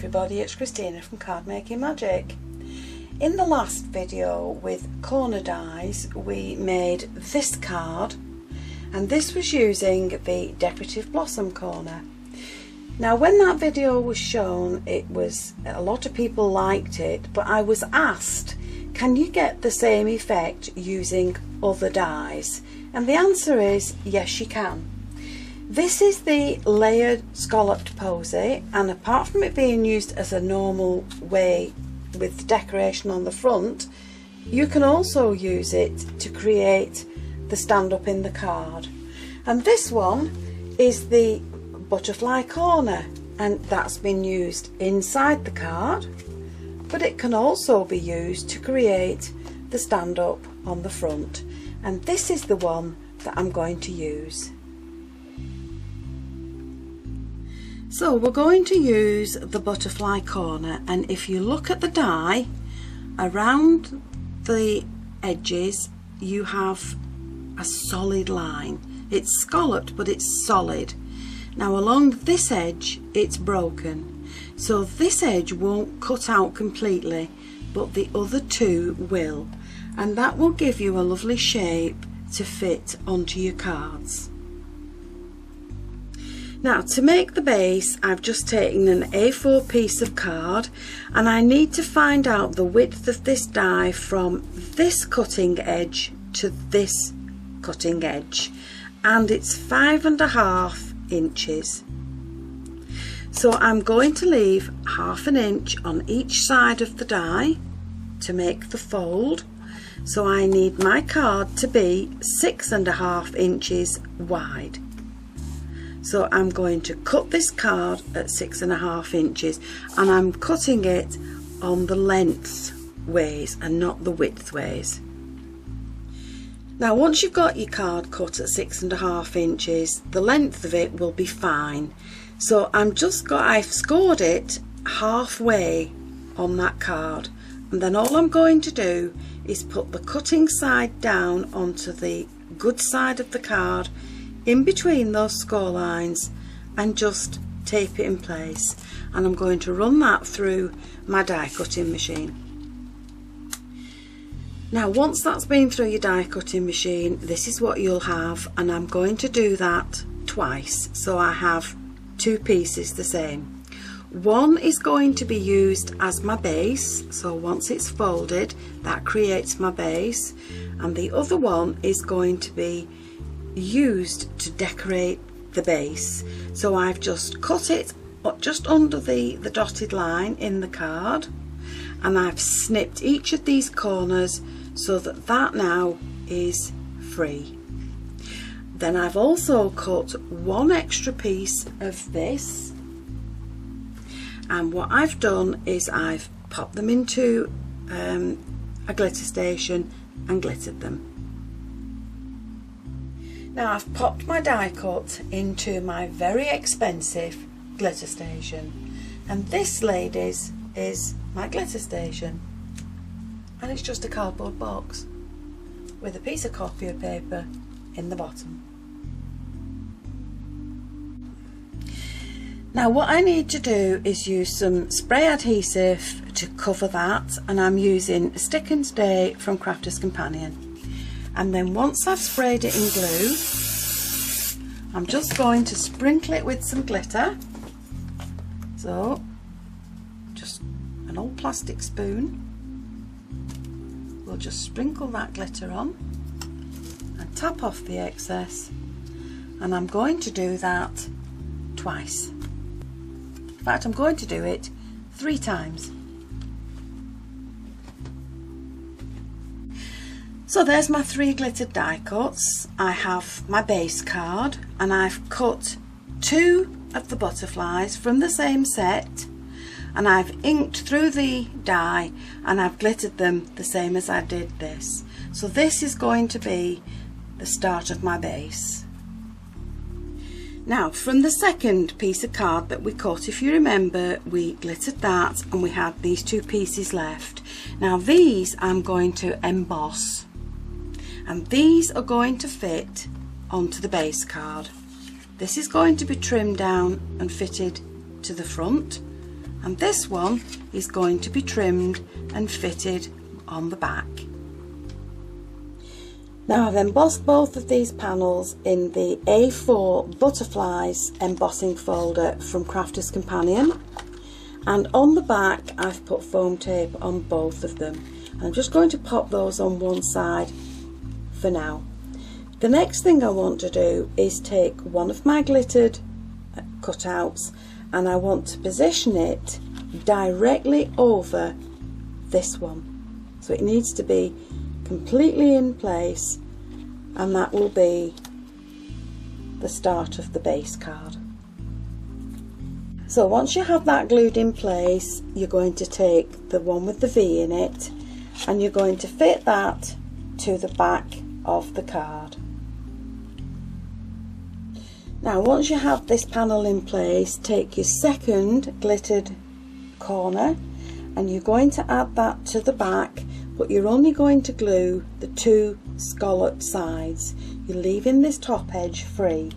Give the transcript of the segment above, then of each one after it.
everybody, it's Christina from Card Making Magic. In the last video with corner dies we made this card, and this was using the Decorative Blossom corner. Now when that video was shown, a lot of people liked it, but I was asked, can you get the same effect using other dies? And the answer is yes, you can. This is the layered scalloped posy, and apart from it being used as a normal way with decoration on the front, you can also use it to create the stand up in the card. And this one is the butterfly corner, and that's been used inside the card, but it can also be used to create the stand up on the front, and this is the one that I'm going to use. So we're going to use the butterfly corner, and if you look at the die, around the edges you have a solid line. It's scalloped but it's solid. Now along this edge it's broken, so this edge won't cut out completely, but the other two will, and that will give you a lovely shape to fit onto your cards. Now to make the base, I've just taken an A4 piece of card, and I need to find out the width of this die from this cutting edge to this cutting edge, and it's 5.5 inches. So I'm going to leave 1/2 inch on each side of the die to make the fold. So I need my card to be 6.5 inches wide. So I'm going to cut this card at 6.5 inches, and I'm cutting it on the length ways and not the width ways. Now once you've got your card cut at 6.5 inches, the length of it will be fine. So I've scored it halfway on that card, and then all I'm going to do is put the cutting side down onto the good side of the card in between those score lines and just tape it in place, and I'm going to run that through my die cutting machine. Now once that's been through your die cutting machine, this is what you'll have, and I'm going to do that twice, so I have two pieces the same. One is going to be used as my base, so once it's folded that creates my base, and the other one is going to be used to decorate the base. So I've just cut it just under the dotted line in the card, and I've snipped each of these corners so that now is free. Then I've also cut one extra piece of this, and what I've done is I've popped them into a glitter station and glittered them. Now I've popped my die cut into my very expensive glitter station, and this, ladies, is my glitter station, and it's just a cardboard box with a piece of copy paper in the bottom. Now what I need to do is use some spray adhesive to cover that, and I'm using Stick and Stay from Crafter's Companion. And then once I've sprayed it in glue, I'm just going to sprinkle it with some glitter. So just an old plastic spoon, we'll just sprinkle that glitter on and tap off the excess, and I'm going to do that twice. In fact, I'm going to do it 3 times. So there's my 3 glittered die cuts. I have my base card, and I've cut 2 of the butterflies from the same set, and I've inked through the die and I've glittered them the same as I did this. So this is going to be the start of my base. Now from the second piece of card that we cut, if you remember, we glittered that and we had these 2 pieces left. Now these I'm going to emboss, and these are going to fit onto the base card. This is going to be trimmed down and fitted to the front, and this one is going to be trimmed and fitted on the back. Now I've embossed both of these panels in the A4 Butterflies embossing folder from Crafter's Companion, and on the back I've put foam tape on both of them. I'm just going to pop those on one side for now. The next thing I want to do is take one of my glittered cutouts and I want to position it directly over this one. So it needs to be completely in place, and that will be the start of the base card. So once you have that glued in place, you're going to take the one with the V in it and you're going to fit that to the back of the card. Now once you have this panel in place, take your second glittered corner and you're going to add that to the back, but you're only going to glue the two scalloped sides. You're leaving this top edge free,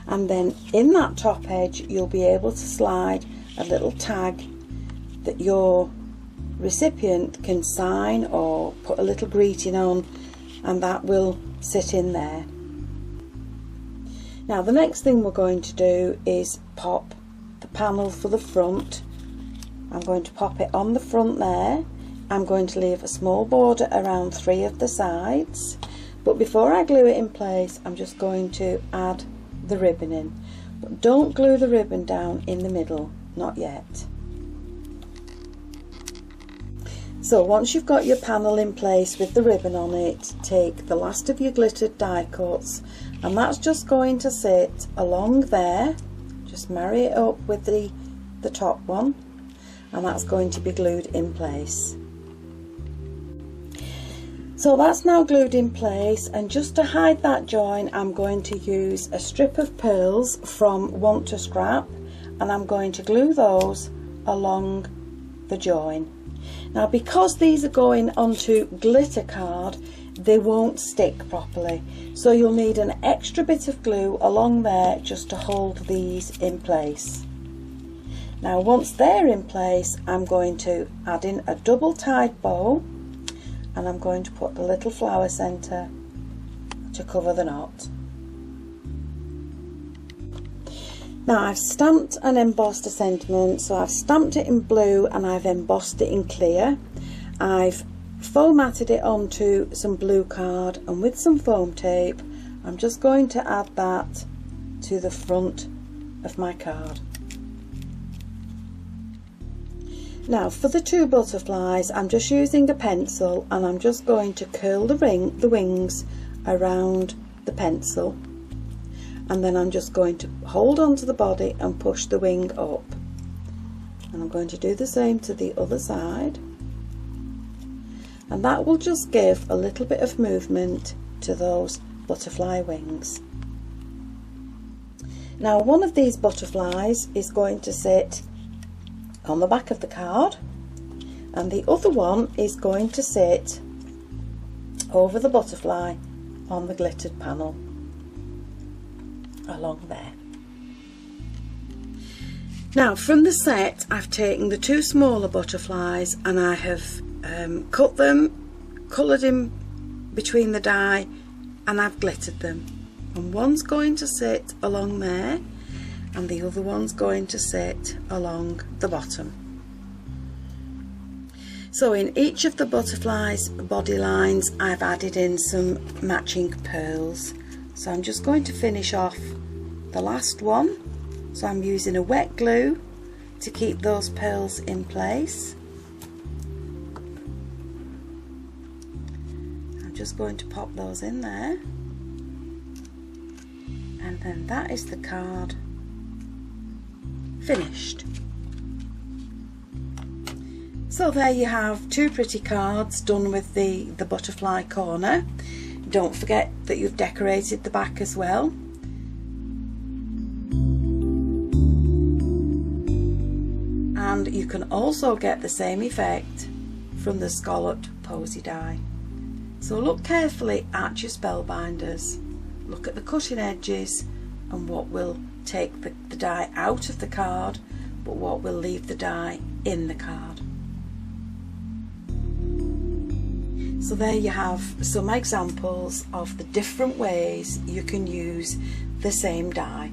and then in that top edge you'll be able to slide a little tag that your recipient can sign or put a little greeting on, and that will sit in there. Now the next thing we're going to do is pop the panel for the front. I'm going to pop it on the front there. I'm going to leave a small border around 3 of the sides, but before I glue it in place I'm just going to add the ribbon in. But don't glue the ribbon down in the middle, not yet. So once you've got your panel in place with the ribbon on it, take the last of your glittered die cuts, and that's just going to sit along there. Just marry it up with the top one, and that's going to be glued in place. So that's now glued in place, and just to hide that join I'm going to use a strip of pearls from Want to Scrap, and I'm going to glue those along the join. Now because these are going onto glitter card, they won't stick properly, so you'll need an extra bit of glue along there just to hold these in place. Now once they're in place, I'm going to add in a double tied bow, and I'm going to put the little flower centre to cover the knot. Now I've stamped and embossed a sentiment, so I've stamped it in blue and I've embossed it in clear. I've formatted it onto some blue card, and with some foam tape I'm just going to add that to the front of my card. Now for the two butterflies I'm just using a pencil, and I'm just going to curl the wings around the pencil, and then I'm just going to hold on to the body and push the wing up, and I'm going to do the same to the other side, and that will just give a little bit of movement to those butterfly wings. Now one of these butterflies is going to sit on the back of the card, and the other one is going to sit over the butterfly on the glittered panel along there. Now from the set I've taken the two smaller butterflies and I have cut them, coloured in between the die, and I've glittered them, and one's going to sit along there and the other one's going to sit along the bottom. So in each of the butterflies body lines I've added in some matching pearls. So I'm just going to finish off the last one. So I'm using a wet glue to keep those pearls in place. I'm just going to pop those in there, and then that is the card finished. So there you have two pretty cards done with the butterfly corner. Don't forget that you've decorated the back as well. And you can also get the same effect from the scalloped posy die. So look carefully at your spellbinders, look at the cutting edges and what will take the die out of the card, but what will leave the die in the card. So there you have some examples of the different ways you can use the same die.